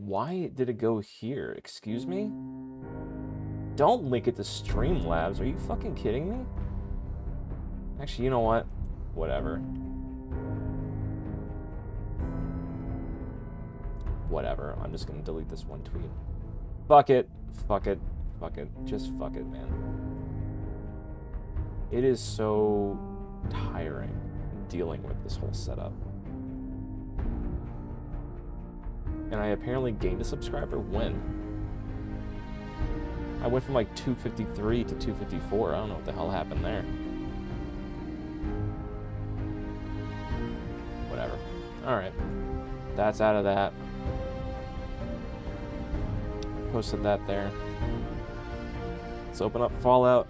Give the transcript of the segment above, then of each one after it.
Why did it go here? Excuse me? Don't link it to Streamlabs. Are you fucking kidding me? Actually, you know what? Whatever. Whatever. I'm just gonna delete this one tweet. Fuck it. Fuck it. Fuck it. Just fuck it, man. It is so tiring dealing with this whole setup. And I apparently gained a subscriber when? I went from like 253 to 254. I don't know what the hell happened there. Whatever. Alright. That's out of that. Posted that there. Let's open up Fallout.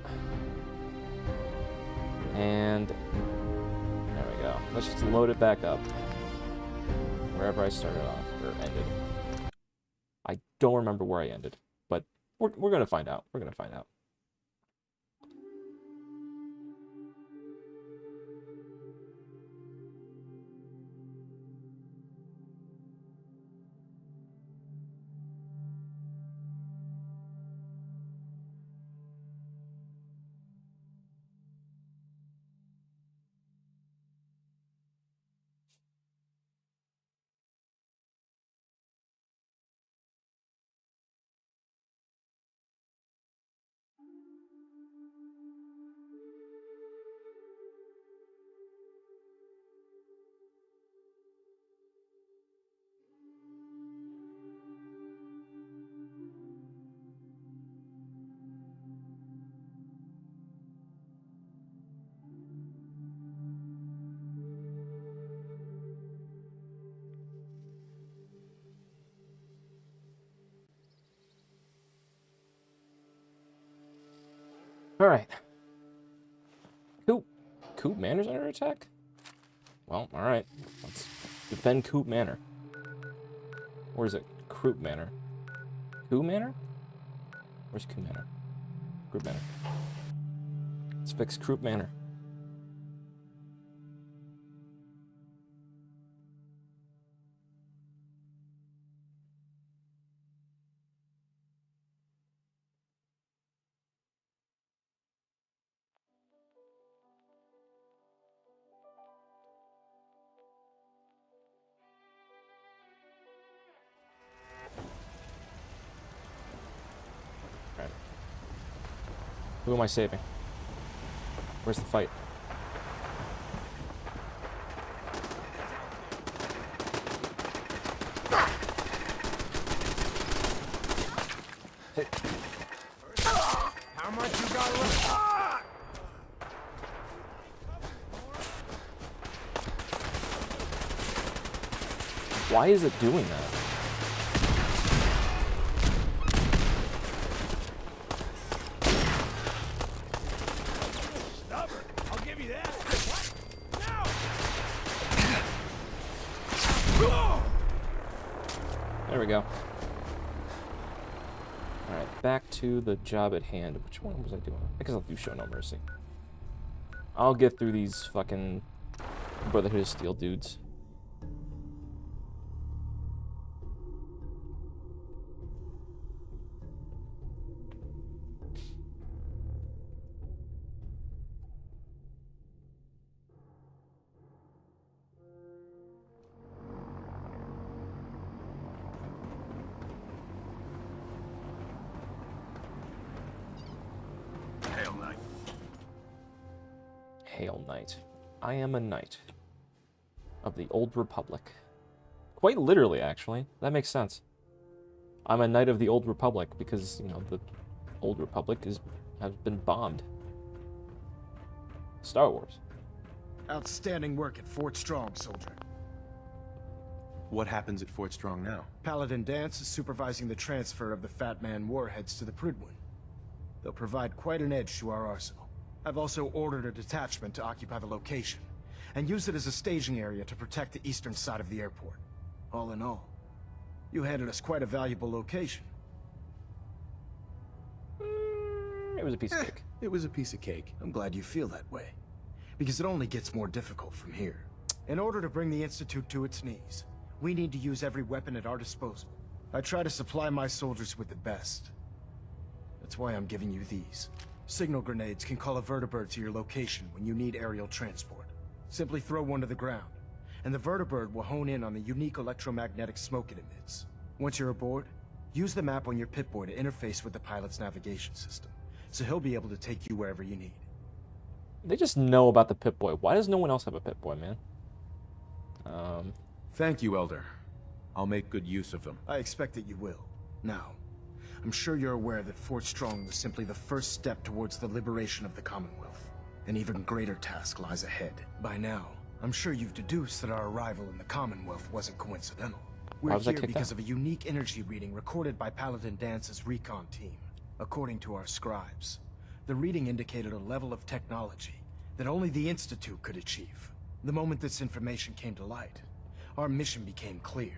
And there we go. Let's just load it back up. Wherever I started off, or ended. I don't remember where I ended, but we're gonna find out. We're gonna find out. All right. Coop Manor's under attack? Well, all right. Let's defend Coop Manor. Or is it Croup Manor? Coop Manor? Where's Coop Manor? Croup Manor. Let's fix Croup Manor. Who am I saving? Where's the fight? Hey. How much you got left? Why is it doing that? There we go. Alright, back to the job at hand. Which one was I doing? I guess I'll do Show No Mercy. I'll get through these fucking Brotherhood of Steel dudes. Hail Knight. I am a knight of the Old Republic. Quite literally, actually. That makes sense. I'm a knight of the Old Republic because, you know, the Old Republic has been bombed. Star Wars. Outstanding work at Fort Strong, soldier. What happens at Fort Strong now? Paladin Dance is supervising the transfer of the Fat Man warheads to the Prydwen. They'll provide quite an edge to our arsenal. I've also ordered a detachment to occupy the location, and use it as a staging area to protect the eastern side of the airport. All in all, you handed us quite a valuable location. It was a piece of cake. It was a piece of cake. I'm glad you feel that way, because it only gets more difficult from here. In order to bring the Institute to its knees, we need to use every weapon at our disposal. I try to supply my soldiers with the best. That's why I'm giving you these. Signal grenades can call a vertibird to your location when you need aerial transport. Simply throw one to the ground, and the vertibird will hone in on the unique electromagnetic smoke it emits. Once you're aboard, use the map on your Pip-Boy to interface with the pilot's navigation system, so he'll be able to take you wherever you need. They just know about the Pip-Boy. Why does no one else have a Pip-Boy, man? Thank you, Elder. I'll make good use of them. I expect that you will. Now, I'm sure you're aware that Fort Strong was simply the first step towards the liberation of the Commonwealth. An even greater task lies ahead. By now, I'm sure you've deduced that our arrival in the Commonwealth wasn't coincidental. We're here because of a unique energy reading recorded by Paladin Dance's recon team. According to our scribes, the reading indicated a level of technology that only the Institute could achieve. The moment this information came to light, our mission became clear.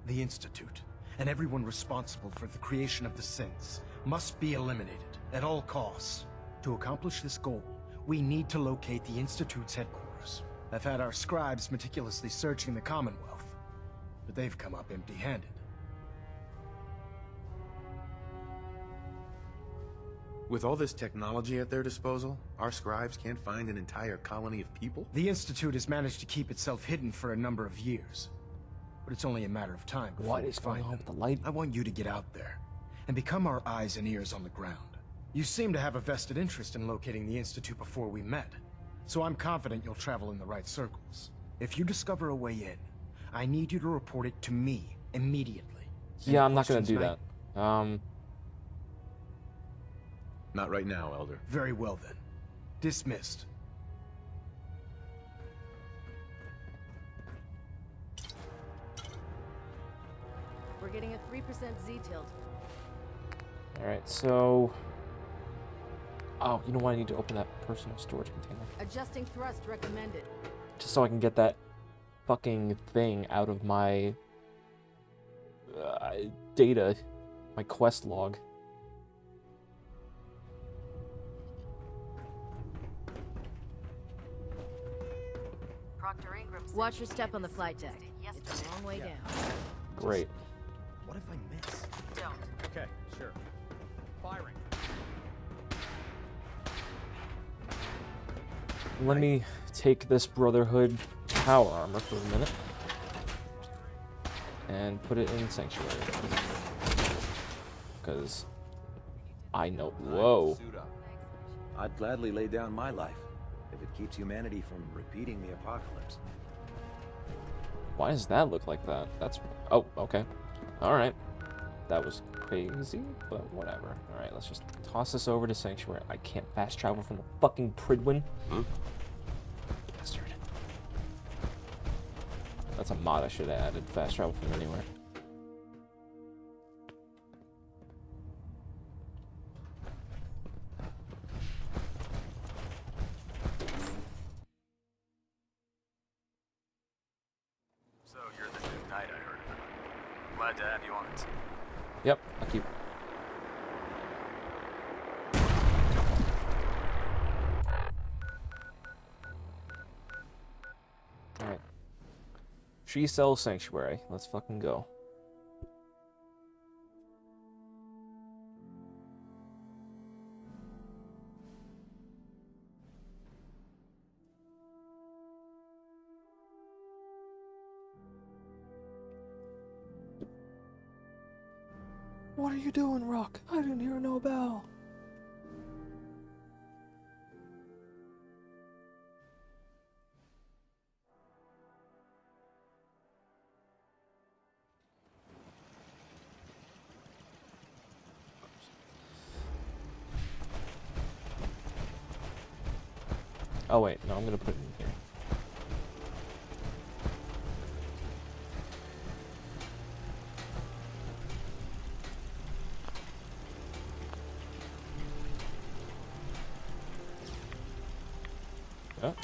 The Institute, and everyone responsible for the creation of the synths, must be eliminated at all costs. To accomplish this goal, we need to locate the Institute's headquarters. I've had our scribes meticulously searching the Commonwealth, but they've come up empty-handed. With all this technology at their disposal, our scribes can't find an entire colony of people? The Institute has managed to keep itself hidden for a number of years, but it's only a matter of time before What we is going find on them. with the light? I want you to get out there and become our eyes and ears on the ground. You seem to have a vested interest in locating the Institute before we met, so I'm confident you'll travel in the right circles. If you discover a way in, I need you to report it to me immediately. Yeah, Any I'm not gonna questions, do mate? that. Not right now, Elder. Very well then. Dismissed. We're getting a 3% Z tilt. Alright, so... Oh, you know what? I need to open that personal storage container. Adjusting thrust recommended. Just so I can get that fucking thing out of my... data. My quest log. Watch your step on the flight deck. It's a long way down. Great. What if I miss? Don't. Okay, sure. Firing. Let me take this Brotherhood power armor for a minute. And put it in Sanctuary. Because I know... Whoa. Suit up. I'd gladly lay down my life if it keeps humanity from repeating the apocalypse. Why does that look like that? That's... Oh, okay. Alright. That was crazy, but whatever. Alright, let's just toss this over to Sanctuary. I can't fast travel from the fucking Pridwin. Bastard. That's a mod I should have added. Fast travel from anywhere. So you're the new knight I heard about. Glad to have you on the team. Yep, I'll keep... Alright. She sells Sanctuary. Let's fucking go. What are you doing, Rock? I didn't hear no bell. Oh wait, no, I'm gonna put it in here. Oh.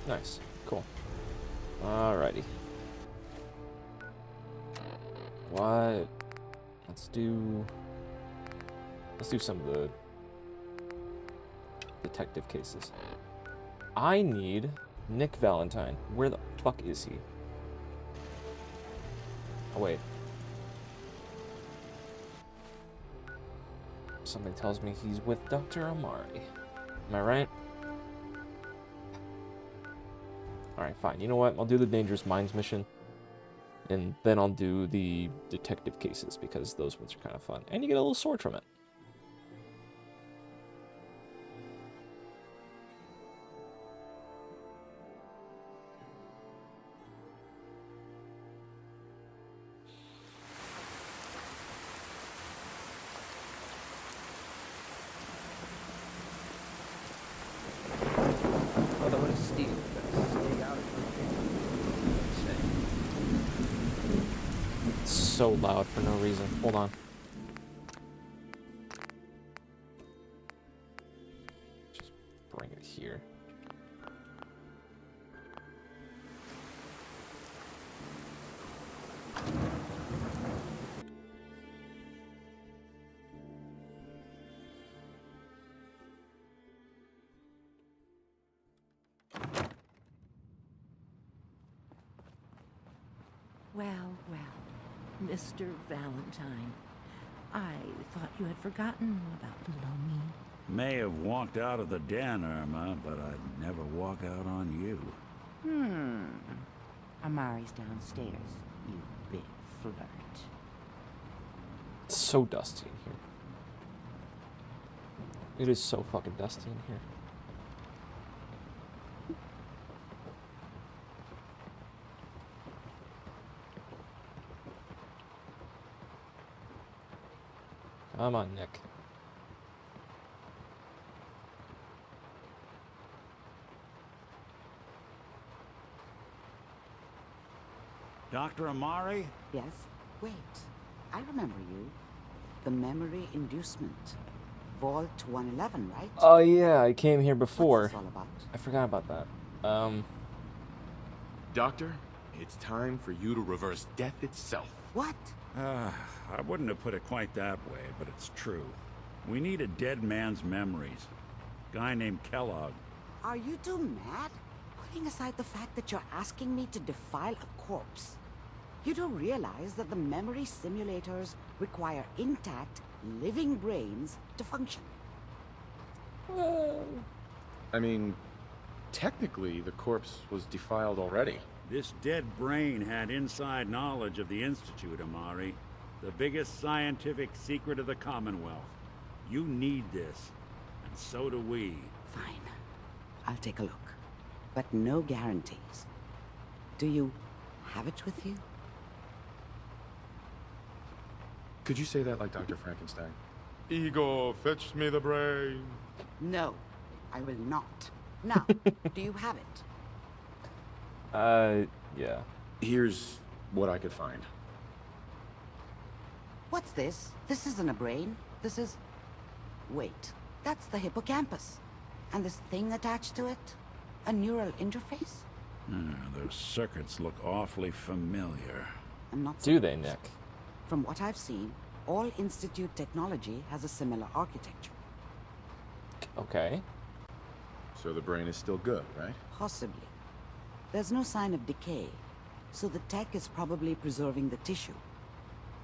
Nice. Cool. Alrighty. What? Let's do... Let's do some of the detective cases. I need Nick Valentine. Where the fuck is he? Oh, wait. Something tells me he's with Dr. Amari. Am I right? Alright, fine. You know what? I'll do the Dangerous Minds mission. And then I'll do the detective cases, because those ones are kind of fun. And you get a little sword from it. Although what a steal, but stay out of It's so loud for no reason. Hold on. Just bring it here. Well, well, Mr. Valentine, I thought you had forgotten about little me. May have walked out of the den, Irma, but I'd never walk out on you. Amari's downstairs, you big flirt. It's so dusty in here. It is so fucking dusty in here. Come on, Nick. Dr. Amari? Yes? Wait. I remember you. The memory inducement. Vault 111, right? Oh yeah, I came here before. What's this all about? I forgot about that. Doctor, it's time for you to reverse death itself. What? I wouldn't have put it quite that way, but it's true. We need a dead man's memories. Guy named Kellogg. Are you two mad? Putting aside the fact that you're asking me to defile a corpse, you don't realize that the memory simulators require intact, living brains to function. I mean, technically, the corpse was defiled already. This dead brain had inside knowledge of the Institute, Amari. The biggest scientific secret of the Commonwealth. You need this, and so do we. Fine. I'll take a look. But no guarantees. Do you have it with you? Could you say that like Dr. Frankenstein? Ego, fetch me the brain. No, I will not. Now, do you have it? Yeah. Here's what I could find. What's this? This isn't a brain. This is... Wait, that's the hippocampus. And this thing attached to it? A neural interface? Those circuits look awfully familiar. I'm not Do they, surprised. Nick? From what I've seen, all Institute technology has a similar architecture. Okay. So the brain is still good, right? Possibly. There's no sign of decay, so the tech is probably preserving the tissue,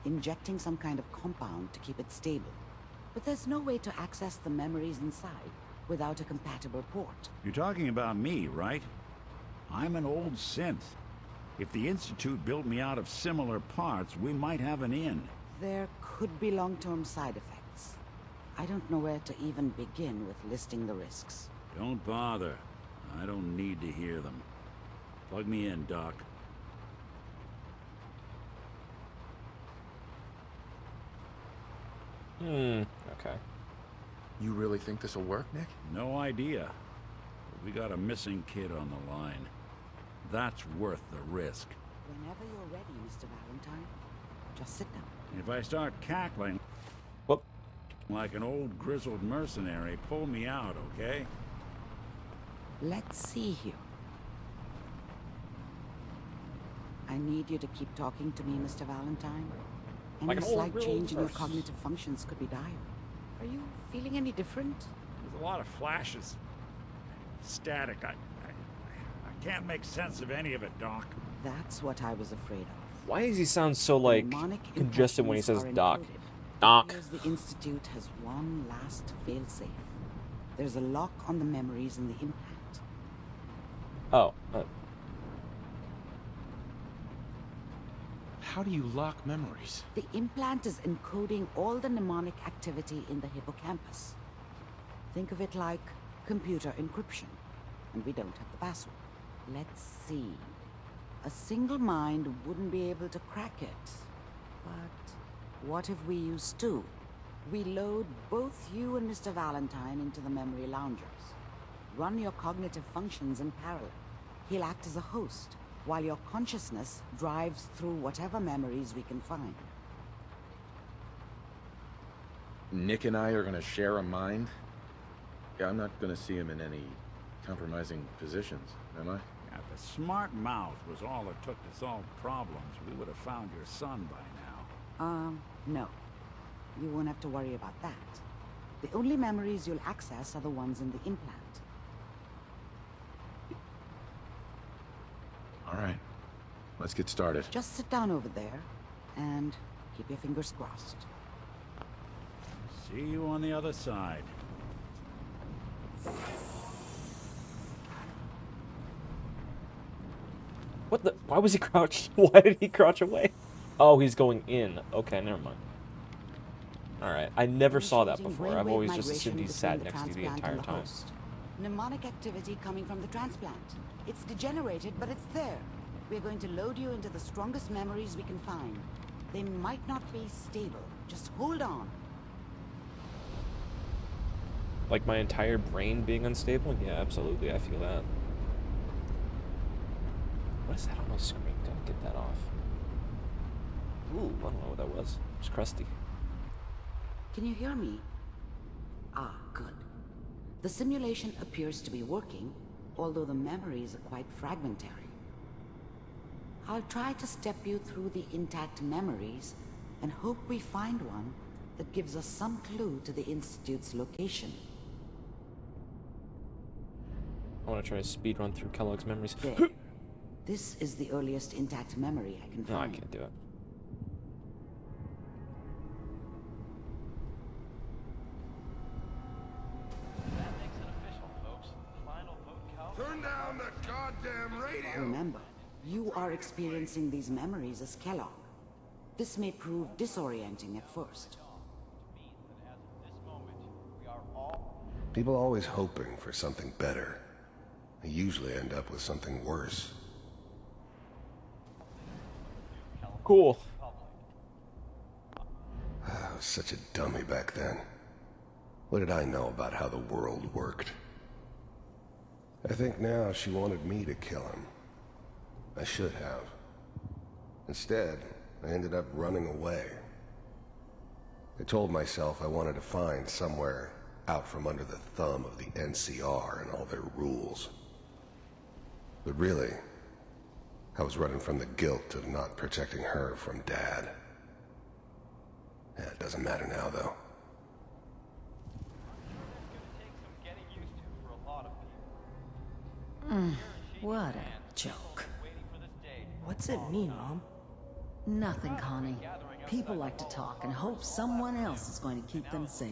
injecting some kind of compound to keep it stable. But there's no way to access the memories inside without a compatible port. You're talking about me, right? I'm an old synth. If the Institute built me out of similar parts, we might have an in. There could be long-term side effects. I don't know where to even begin with listing the risks. Don't bother. I don't need to hear them. Plug me in, Doc. Okay. You really think this will work, Nick? No idea. But we got a missing kid on the line. That's worth the risk. Whenever you're ready, Mr. Valentine, just sit down. If I start cackling Whoop. like an old grizzled mercenary, pull me out, okay? Let's see here. I need you to keep talking to me, Mr. Valentine. Any Like an old slight grizzled change in your merc. cognitive functions could be dire. Are you feeling any different? There's a lot of flashes. Static. I can't make sense of any of it, Doc. That's what I was afraid of. Why does he sound so, like, Demonic congested when he says impressions Doc? are encoded. Doc. Here's the Institute has one last failsafe. There's a lock on the memories in the implant. Oh. How do you lock memories? The implant is encoding all the mnemonic activity in the hippocampus. Think of it like computer encryption. And we don't have the password. Let's see. A single mind wouldn't be able to crack it. But what if we use two? We load both you and Mr. Valentine into the memory loungers. Run your cognitive functions in parallel. He'll act as a host, while your consciousness drives through whatever memories we can find. Nick and I are gonna share a mind? Yeah, I'm not gonna see him in any compromising positions, am I? If a smart mouth was all it took to solve problems, we would have found your son by now. No. You won't have to worry about that. The only memories you'll access are the ones in the implant. All right, let's get started. Just sit down over there, and keep your fingers crossed. See you on the other side. What the? Why was he crouched? Why did he crouch away? Oh, he's going in. Okay, never mind. Alright, I never saw that before. I've always just assumed he sat next to you the entire time. Mnemonic activity coming from the transplant. It's degenerated, but it's there. We're going to load you into the strongest memories we can find. They might not be stable. Just hold on. Like my entire brain being unstable? Yeah, absolutely. I feel that. What is that on my screen? Gotta get that off. Ooh, I don't know what that was. It's crusty. Can you hear me? Ah, good. The simulation appears to be working, although the memories are quite fragmentary. I'll try to step you through the intact memories and hope we find one that gives us some clue to the Institute's location. I want to try to speed run through Kellogg's memories. There. This is the earliest intact memory I can find. No, I can't do it. Turn down the goddamn radio! Remember, you are experiencing these memories as Kellogg. This may prove disorienting at first. People are always hoping for something better. They usually end up with something worse. Cool. I was such a dummy back then. What did I know about how the world worked? I think now she wanted me to kill him. I should have. Instead, I ended up running away. I told myself I wanted to find somewhere out from under the thumb of the NCR and all their rules. But really, I was running from the guilt of not protecting her from Dad. Yeah, it doesn't matter now, though. What a joke. What's it mean, Mom? Nothing, Connie. People like to talk and hope someone else is going to keep them safe.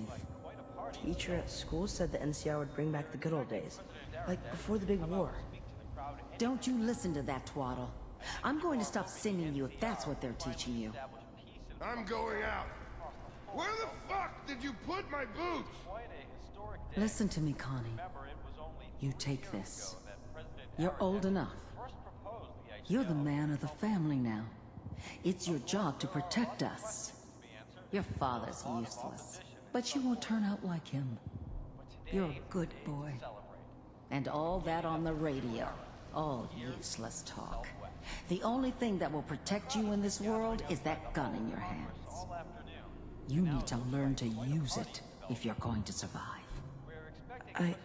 Teacher at school said the NCR would bring back the good old days. Like before the big war. Don't you listen to that twaddle. I'm going to stop singing you if that's what they're teaching you. I'm going out. Where the fuck did you put my boots? Listen to me, Connie. You take this. You're old enough. You're the man of the family now. It's your job to protect us. Your father's useless, but you won't turn out like him. You're a good boy. And all that on the radio. All useless talk. The only thing that will protect you in this world is that gun in your hands. You need to learn to use it if you're going to survive. I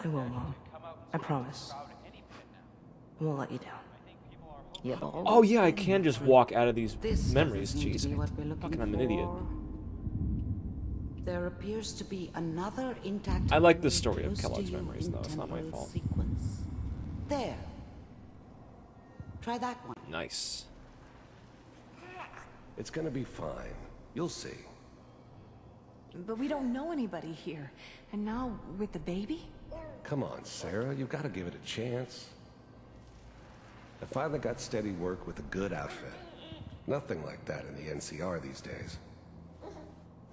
will, Mom. I promise. I won't let you down. Oh yeah, I can just walk out of these memories. Jeez, Fucking I'm an idiot. There appears to be another intact. I like the story of close to Kellogg's you memories, in though. It's not my temporal fault. Sequence. There. Try that one. Nice. It's gonna be fine. You'll see. But we don't know anybody here. And now, with the baby? Come on, Sarah. You've got to give it a chance. I finally got steady work with a good outfit. Nothing like that in the NCR these days.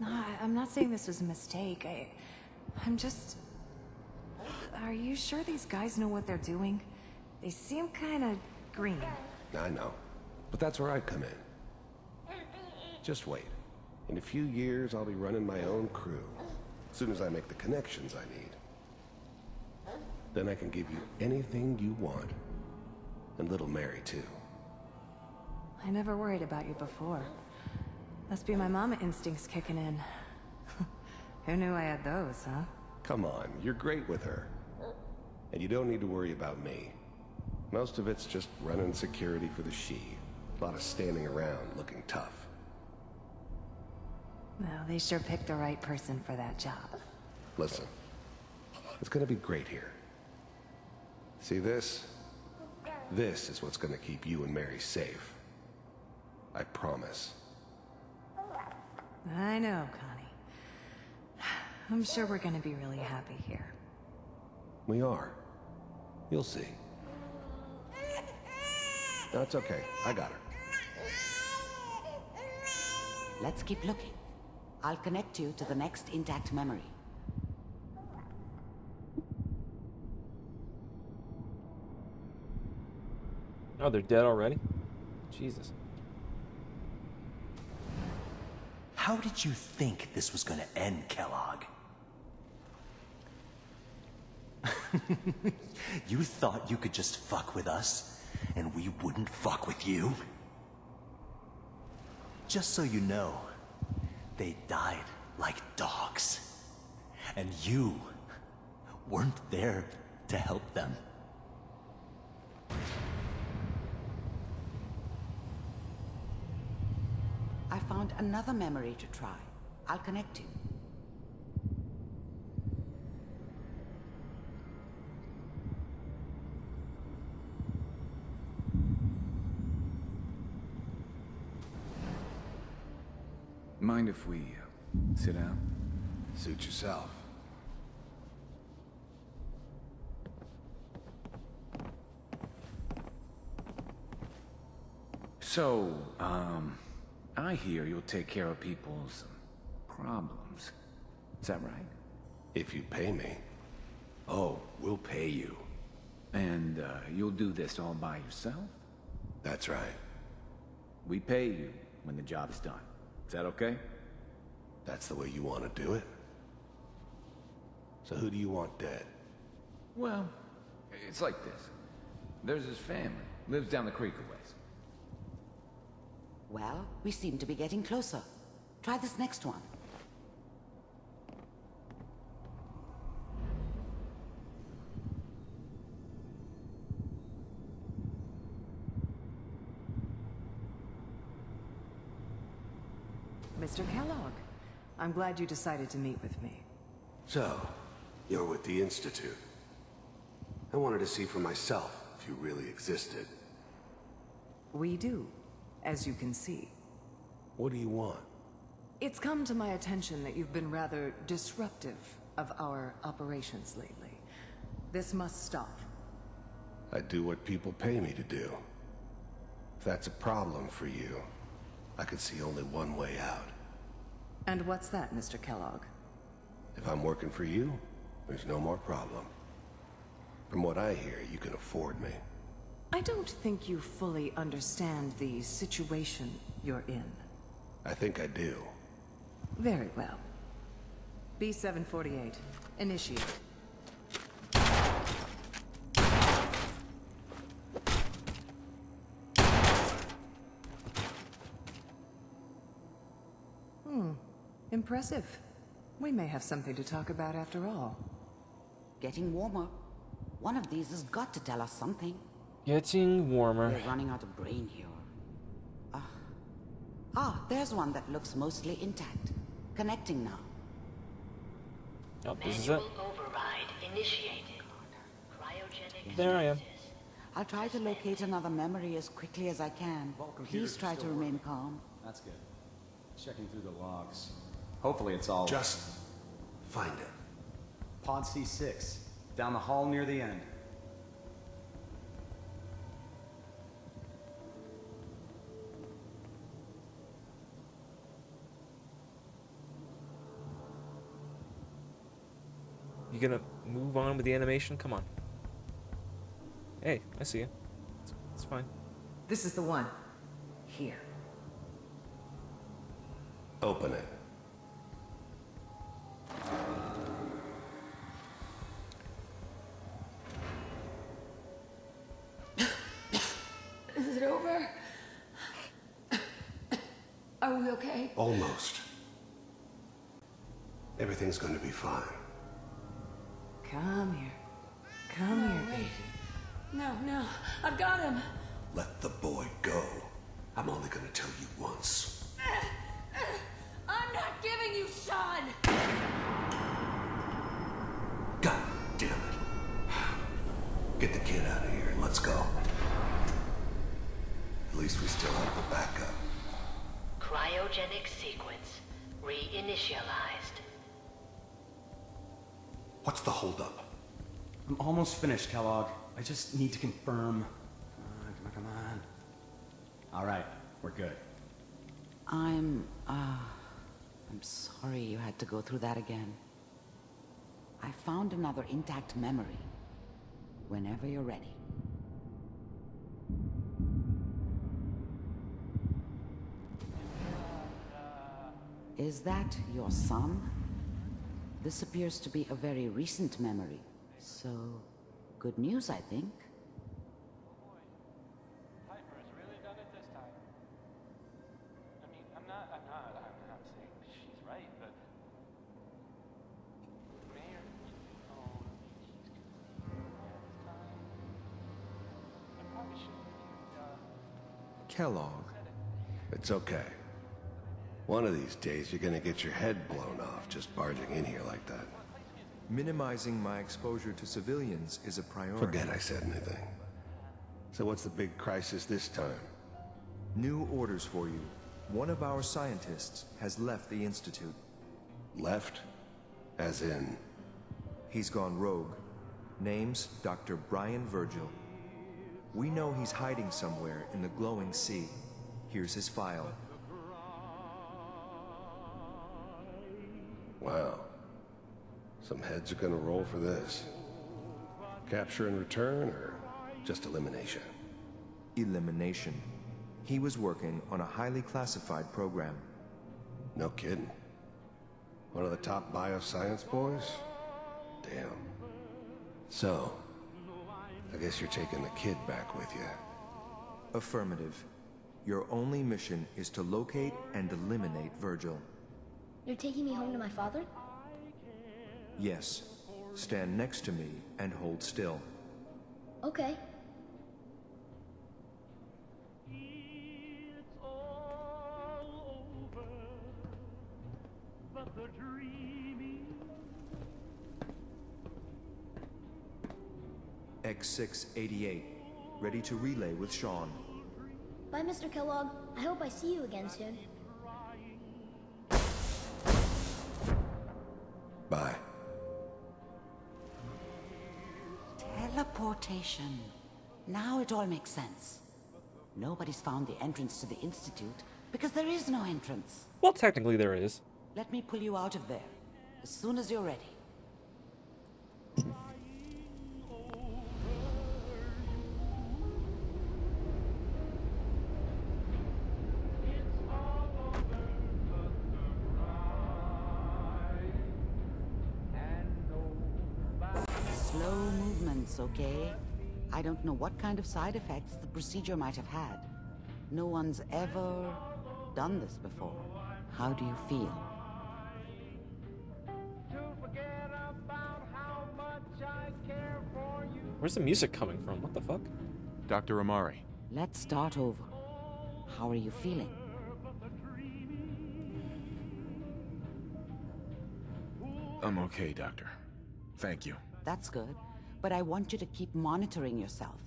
No, I'm not saying this was a mistake. I'm just... Are you sure these guys know what they're doing? They seem kind of green. I know. But that's where I come in. Just wait. In a few years, I'll be running my own crew. As soon as I make the connections I need. Then I can give you anything you want. And little Mary, too. I never worried about you before. Must be my mama instincts kicking in. Who knew I had those, huh? Come on, you're great with her. And you don't need to worry about me. Most of it's just running security for the she. A lot of standing around looking tough. Well, they sure picked the right person for that job. Listen, it's gonna be great here. See this? This is what's gonna keep you and Mary safe. I promise. I know, Connie. I'm sure we're gonna be really happy here. We are. You'll see. No, it's okay. I got her. Let's keep looking. I'll connect you to the next intact memory. Oh, they're dead already? Jesus. How did you think this was gonna end, Kellogg? You thought you could just fuck with us, and we wouldn't fuck with you? Just so you know, they died like dogs. And you weren't there to help them. I found another memory to try. I'll connect you. Mind if we sit down? Suit yourself. So, I hear you'll take care of people's problems. Is that right? If you pay me. Oh, we'll pay you. And, you'll do this all by yourself? That's right. We pay you when the job is done. Is that okay? That's the way you want to do it? So who do you want dead? Well, it's like this. There's his family. Lives down the creek a ways. Well, we seem to be getting closer. Try this next one. Mr. Kellogg, I'm glad you decided to meet with me. So, you're with the Institute. I wanted to see for myself if you really existed. We do, as you can see. What do you want? It's come to my attention that you've been rather disruptive of our operations lately. This must stop. I do what people pay me to do. If that's a problem for you, I could see only one way out. And what's that, Mr. Kellogg? If I'm working for you, there's no more problem. From what I hear, you can afford me. I don't think you fully understand the situation you're in. I think I do. Very well. B-748, initiate. Impressive. We may have something to talk about after all. Getting warmer. One of these has got to tell us something. Getting warmer. We're running out of brain here. There's one that looks mostly intact. Connecting now. Oh, this is it. Override initiated. Cryogenic There I am. I'll try to locate another memory as quickly as I can. Please try to remain calm. That's good. Checking through the logs. Hopefully it's all... Just find it. Pod C6. Down the hall near the end. You gonna move on with the animation? Come on. Hey, I see you. It's fine. This is the one. Here. Open it. Is it over? Are we okay? Almost. Everything's going to be fine. Come here. Come here, baby. No, I've got him. Let the boy go. I'm only going to tell you once. I'm not giving you Sean! God damn it. Get the kid out of here and let's go. At least we still have the backup. Cryogenic sequence reinitialized. What's the holdup? I'm almost finished, Kellogg. I just need to confirm. Come on. All right, we're good. I'm sorry you had to go through that again. I found another intact memory. Whenever you're ready. Is that your son? This appears to be a very recent memory. So, good news, I think. Piper's really done it this time. I mean, I'm not saying she's right, but Mayor, she's this time. I probably shouldn't have Kellogg. It's okay. One of these days, you're gonna get your head blown off just barging in here like that. Minimizing my exposure to civilians is a priority. Forget I said anything. So what's the big crisis this time? New orders for you. One of our scientists has left the Institute. Left? As in? He's gone rogue. Name's Dr. Brian Virgil. We know he's hiding somewhere in the glowing sea. Here's his file. Wow. Some heads are gonna roll for this. Capture and return, or just elimination? Elimination. He was working on a highly classified program. No kidding. One of the top bioscience boys? Damn. So, I guess you're taking the kid back with you. Affirmative. Your only mission is to locate and eliminate Virgil. You're taking me home to my father? Yes. Stand next to me and hold still. Okay. X688. Ready to relay with Sean. Bye, Mr. Kellogg. I hope I see you again soon. Bye. Teleportation. Now it all makes sense. Nobody's found the entrance to the Institute because there is no entrance. Well, technically there is. Let me pull you out of there as soon as you're ready. Slow movements, okay? I don't know what kind of side effects the procedure might have had. No one's ever done this before. How do you feel? Where's the music coming from? What the fuck? Dr. Amari. Let's start over. How are you feeling? I'm okay, Doctor. Thank you. That's good. But I want you to keep monitoring yourself.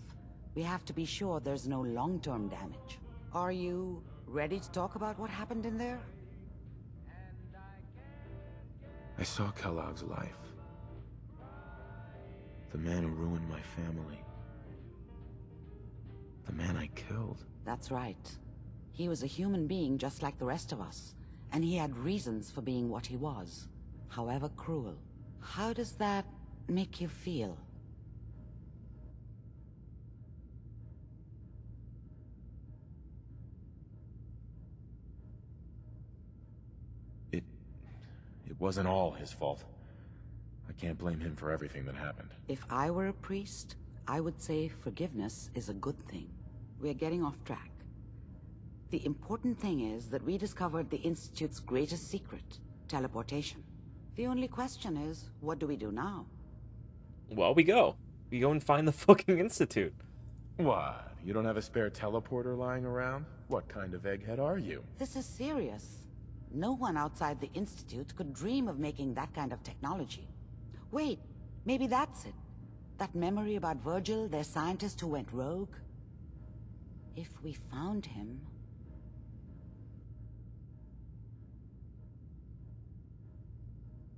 We have to be sure there's no long-term damage. Are you ready to talk about what happened in there? I saw Kellogg's life. The man who ruined my family. The man I killed. That's right. He was a human being just like the rest of us. And he had reasons for being what he was. However cruel. How does that make you feel? It wasn't all his fault. I can't blame him for everything that happened. If I were a priest, I would say forgiveness is a good thing. We're getting off track. The important thing is that we discovered the Institute's greatest secret, teleportation. The only question is, what do we do now? Well, we go. We go and find the fucking Institute. What? You don't have a spare teleporter lying around? What kind of egghead are you? This is serious. No one outside the Institute could dream of making that kind of technology. Wait, maybe that's it. That memory about Virgil, their scientist who went rogue? If we found him...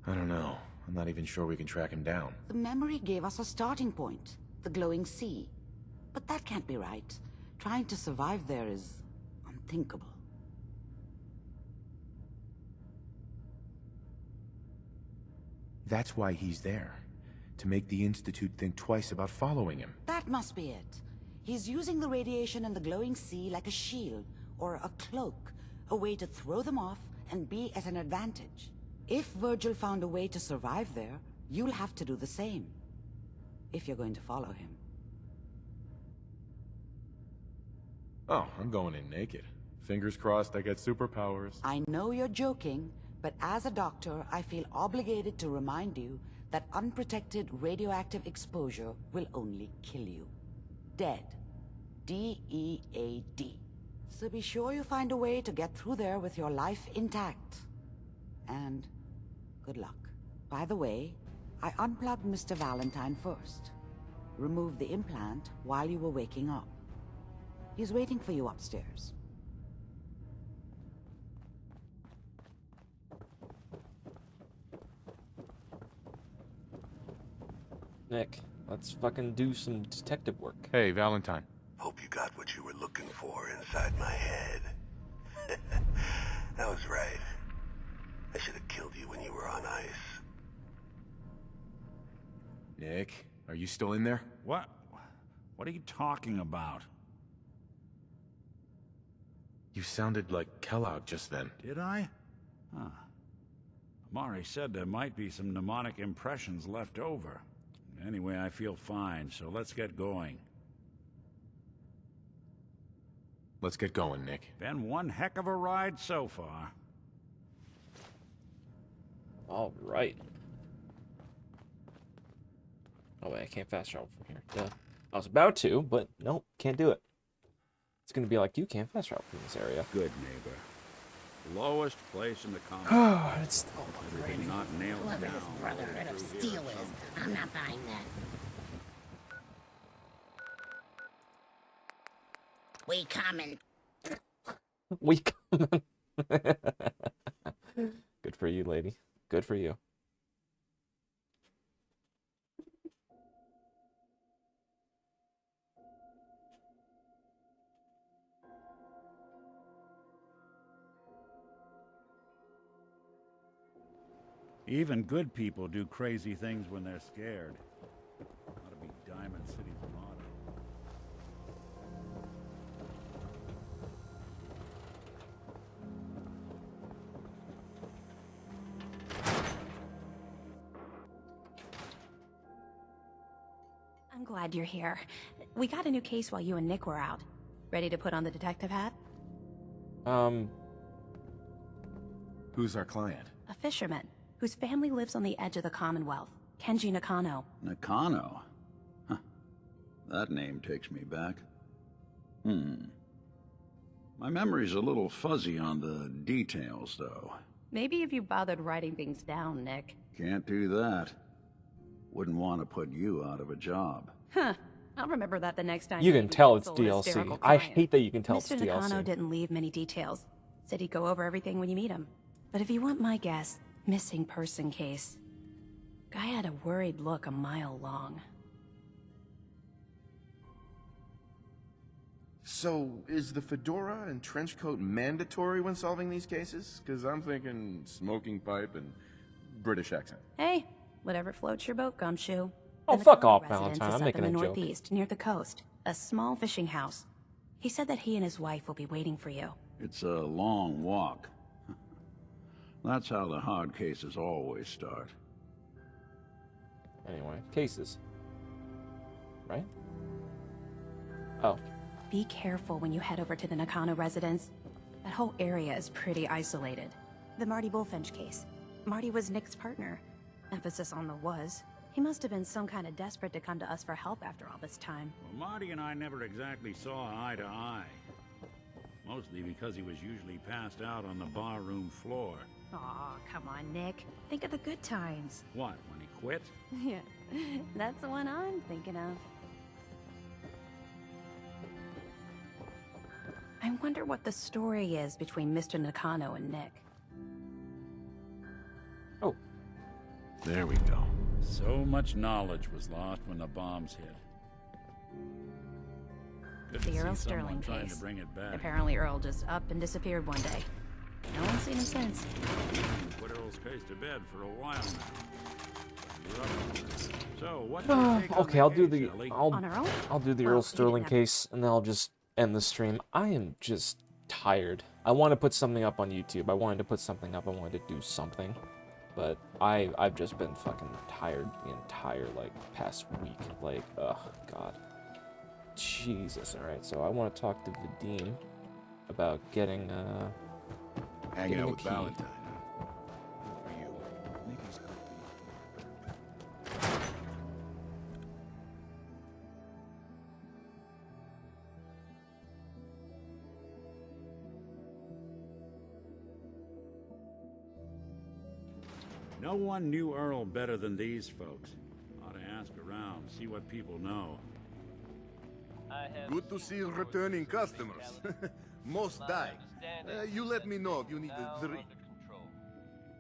I don't know. I'm not even sure we can track him down. The memory gave us a starting point, the glowing sea. But that can't be right. Trying to survive there is unthinkable. That's why he's there. To make the Institute think twice about following him. That must be it. He's using the radiation in the glowing sea like a shield, or a cloak, a way to throw them off and be at an advantage. If Virgil found a way to survive there, you'll have to do the same. If you're going to follow him. Oh, I'm going in naked. Fingers crossed I get superpowers. I know you're joking, but as a doctor, I feel obligated to remind you that unprotected radioactive exposure will only kill you. Dead. D-E-A-D. So be sure you find a way to get through there with your life intact. And good luck. By the way, I unplugged Mr. Valentine first. Removed the implant while you were waking up. He's waiting for you upstairs. Nick, let's fucking do some detective work. Hey, Valentine. Hope you got what you were looking for inside my head. That was right. I should have killed you when you were on ice. Nick, are you still in there? What? What are you talking about? You sounded like Kellogg just then. Did I? Huh. Amari said there might be some mnemonic impressions left over. Anyway, I feel fine, so let's get going. Let's get going, Nick. Been one heck of a ride so far. All right. Oh wait, I can't fast travel from here. Duh. I was about to, but nope, can't do it. It's gonna be like you can't fast travel from this area. Good neighbor. Lowest place in the comic. Oh, it's everything not nailed Whoever down. this brotherhood of steel is, I'm not buying that. We coming. We coming. Good for you, lady. Good for you. Even good people do crazy things when they're scared. Ought to be Diamond City's motto. I'm glad you're here. We got a new case while you and Nick were out. Ready to put on the detective hat? Who's our client? A fisherman, whose family lives on the edge of the Commonwealth. Kenji Nakano. Nakano? Huh. That name takes me back. My memory's a little fuzzy on the details, though. Maybe if you bothered writing things down, Nick. Can't do that. Wouldn't want to put you out of a job. Huh. I'll remember that the next time. You can tell it's cancel an DLC. hysterical I client. hate that you can tell it's Mr. Nakano DLC. didn't leave many details. Said he'd go over everything when you meet him. But if you want my guess, missing person case. Guy had a worried look a mile long. So, is the fedora and trench coat mandatory when solving these cases? Because I'm thinking smoking pipe and British accent. Hey, whatever floats your boat, Gumshoe. Oh, The fuck Nakano off, residence Valentine. is I'm up making in a the joke. northeast, near the coast. A small fishing house. He said that he and his wife will be waiting for you. It's a long walk. That's how the hard cases always start. Anyway, cases. Right? Oh. Be careful when you head over to the Nakano residence. That whole area is pretty isolated. The Marty Bullfinch case. Marty was Nick's partner. Emphasis on the was. He must have been some kind of desperate to come to us for help after all this time. Well, Marty and I never exactly saw eye to eye. Mostly because he was usually passed out on the barroom floor. Aw, come on, Nick. Think of the good times. What, when he quit? Yeah, that's the one I'm thinking of. I wonder what the story is between Mr. Nakano and Nick. Oh. There we go. So much knowledge was lost when the bombs hit. Good to The Earl see Sterling someone trying case. to bring it back. Apparently Earl just up and disappeared one day. No one's seen him since. Put Earl's case to bed for a while now. So, what do you take on Okay, the I'll do case, the Ellie? I'll do the Earl Sterling case, and then I'll just end the stream. I am just tired. I want to put something up on YouTube. I wanted to put something up. I wanted to do something, but I've just been fucking tired the entire like past week. Like, oh god, Jesus. All right, so I want to talk to Vadim about getting Hanging getting out a with key. Valentine, huh? For you. Nikki's No one knew Earl better than these folks. Ought to ask around, see what people know. Good to see returning customers. Most die. You let me know if you need a drink.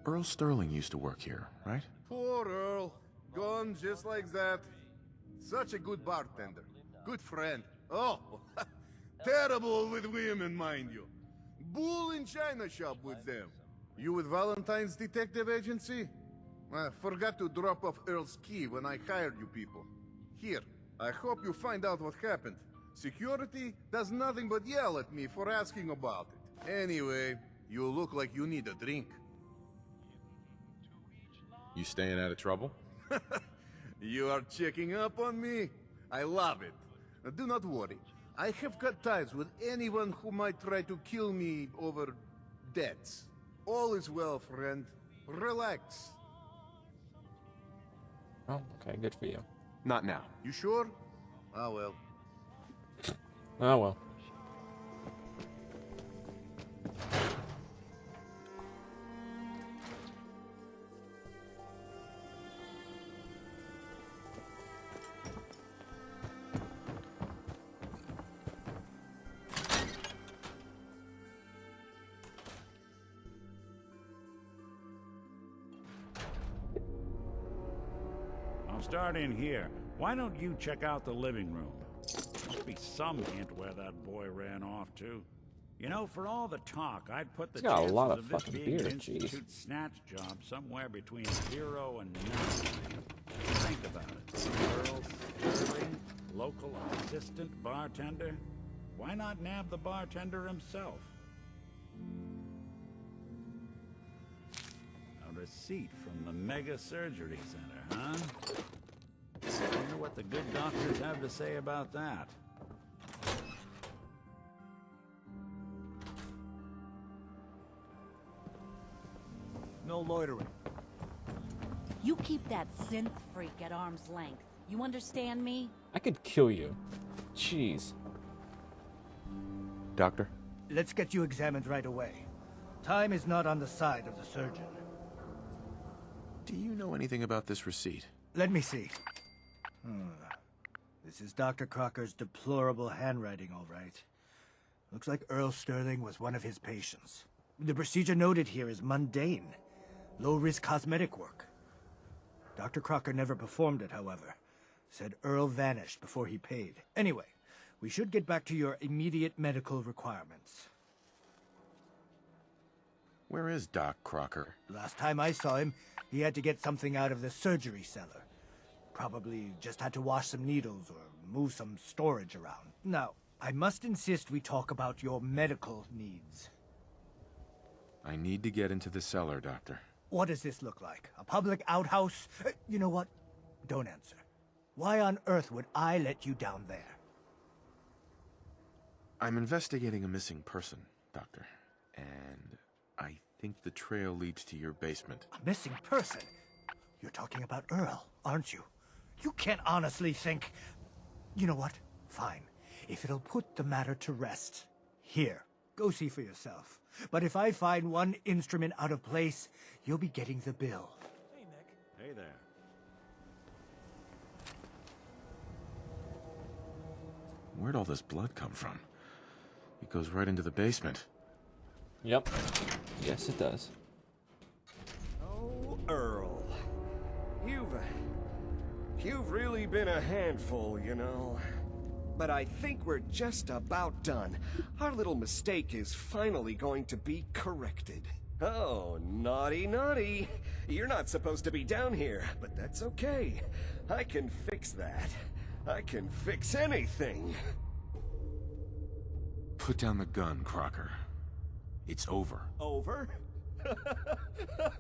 Earl Sterling used to work here, right? Poor Earl. Gone just like that. Such a good bartender. Good friend. Oh, terrible with women, mind you. Bull in china shop with them. You with Valentine's detective agency? I forgot to drop off Earl's key when I hired you people. Here, I hope you find out what happened. Security does nothing but yell at me for asking about it. Anyway, you look like you need a drink. You staying out of trouble? You are checking up on me? I love it. Do not worry. I have cut ties with anyone who might try to kill me over debts. All is well, friend. Relax. Oh, okay, good for you. Not now. You sure? Ah, well. Oh well. I'll start in here. Why don't you check out the living room? Must be some hint where that boy ran off to. You know, for all the talk, I'd put the He's got a chances lot of of this fucking being an beard, jeez. Institute snatch job somewhere between 0 and 9. Think about it. Earl Sterling, local assistant bartender. Why not nab the bartender himself? A receipt from the Mega Surgery Center, huh? Wonder what the good doctors have to say about that. No loitering. You keep that synth freak at arm's length. You understand me? I could kill you. Jeez. Doctor? Let's get you examined right away. Time is not on the side of the surgeon. Do you know anything about this receipt? Let me see. This is Dr. Crocker's deplorable handwriting, all right. Looks like Earl Sterling was one of his patients. The procedure noted here is mundane, low-risk cosmetic work. Dr. Crocker never performed it, however. Said Earl vanished before he paid. Anyway, we should get back to your immediate medical requirements. Where is Doc Crocker? Last time I saw him, he had to get something out of the surgery cellar. Probably just had to wash some needles or move some storage around. Now, I must insist we talk about your medical needs. I need to get into the cellar, Doctor. What does this look like? A public outhouse? You know what? Don't answer. Why on earth would I let you down there? I'm investigating a missing person, Doctor. And I think the trail leads to your basement. A missing person? You're talking about Earl, aren't you? You can't honestly think... You know what? Fine. If it'll put the matter to rest. Here, go see for yourself. But if I find one instrument out of place, you'll be getting the bill. Hey, Nick. Hey there. Where'd all this blood come from? It goes right into the basement. Yep. Yes, it does. Oh, Earl. You've really been a handful, you know. But I think we're just about done. Our little mistake is finally going to be corrected. Oh, naughty, naughty. You're not supposed to be down here, but that's okay. I can fix that. I can fix anything. Put down the gun, Crocker. It's over. Over?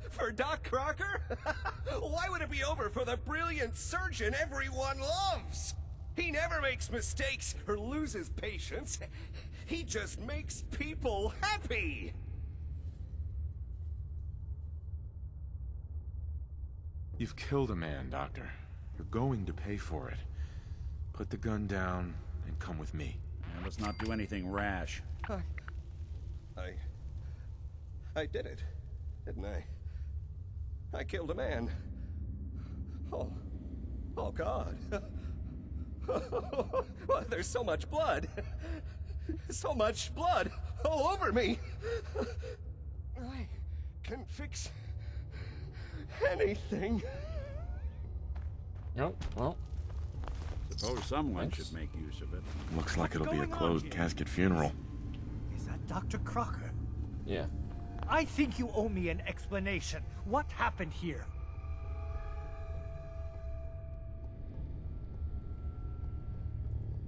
For Doc Crocker? Why would it be over for the brilliant surgeon everyone loves? He never makes mistakes or loses patients. He just makes people happy. You've killed a man, Doctor. You're going to pay for it. Put the gun down and come with me. And let's not do anything rash. I did it, didn't I? I killed a man. Oh God. Well, there's so much blood. So much blood all over me. I can fix anything. Nope, well. Suppose someone should make use of it. Looks like it'll be a closed casket funeral. Is that Dr. Crocker? Yeah. I think you owe me an explanation. What happened here?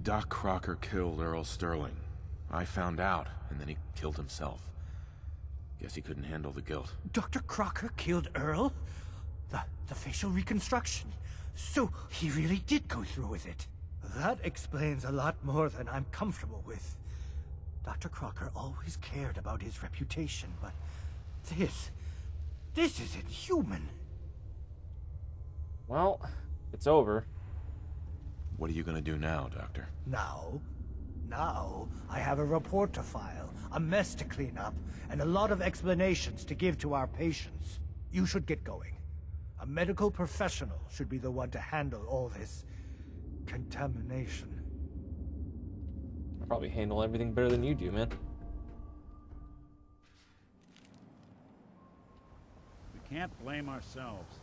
Doc Crocker killed Earl Sterling. I found out, and then he killed himself. Guess he couldn't handle the guilt. Dr. Crocker killed Earl? The facial reconstruction. So he really did go through with it. That explains a lot more than I'm comfortable with. Dr. Crocker always cared about his reputation, but this is inhuman. Well, it's over. What are you gonna do now, Doctor? Now, I have a report to file, a mess to clean up, and a lot of explanations to give to our patients. You should get going. A medical professional should be the one to handle all this contamination. I'll probably handle everything better than you do, man. We can't blame ourselves.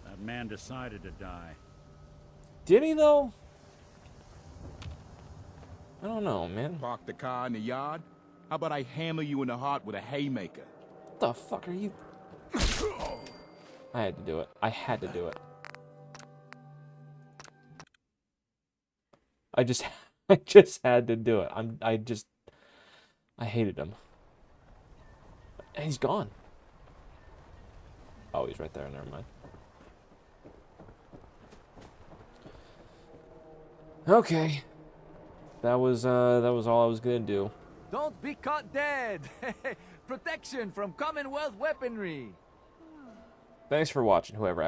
That man decided to die. Did he, though? I don't know, man. Park the car in the yard? How about I hammer you in the heart with a haymaker? What the fuck are you... I had to do it. I had to do it. I just had to do it. I hated him. And he's gone. Oh, he's right there. Never mind. Okay. That was all I was gonna do. Don't be caught dead. Protection from Commonwealth weaponry. Thanks for watching, whoever